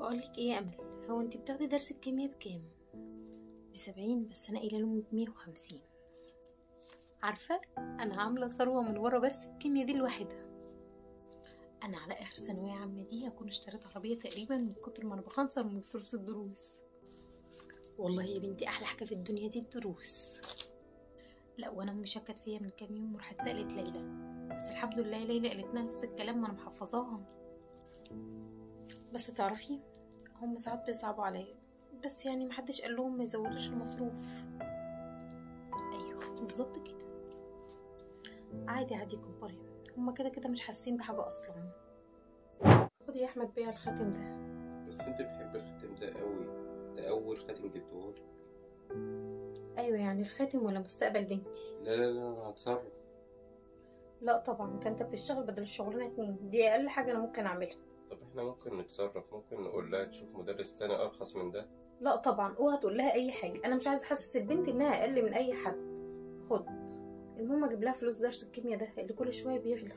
بقولك ايه يا امل؟ هو انت بتاخدي درس الكيمياء بكام؟ ب70، بس انا قايله لهم ب150. عارفه انا عامله ثروه من ورا بس الكيمياء دي لوحدها. انا على اخر ثانويه عامه دي هكون اشتريت عربيه تقريبا من كتر ما انا بخنصر من فلوس الدروس. والله يا بنتي احلى حاجه في الدنيا دي الدروس. لا، وانا امي شكت فيا من كام يوم وراحت سالت ليلى، بس الحمد لله ليلى قالت لها نفس الكلام وانا محفظاها. بس تعرفي هم ساعات بيصعبوا عليا، بس يعني محدش قال لهم ما يزودوش المصروف. ايوه بالظبط كده. عادي عادي كبري، هما كده كده مش حاسين بحاجه اصلا. خدي يا احمد بيع الخاتم ده. بس انت بتحب الخاتم ده قوي، ده اول خاتم جبتهولي. ايوه يعني الخاتم ولا مستقبل بنتي؟ لا لا لا، انا هتصرف. لا طبعا، فانت بتشتغل بدل الشغلانه 2، دي اقل حاجه انا ممكن اعملها. طب احنا ممكن نتصرف، ممكن نقول لها تشوف مدرس تاني ارخص من ده. لا طبعا، اوعى تقول لها اي حاجه، انا مش عايزه احسس البنت انها اقل من اي حد. خد، المهم اجيب لها فلوس درس الكيمياء ده اللي كل شويه بيغلى.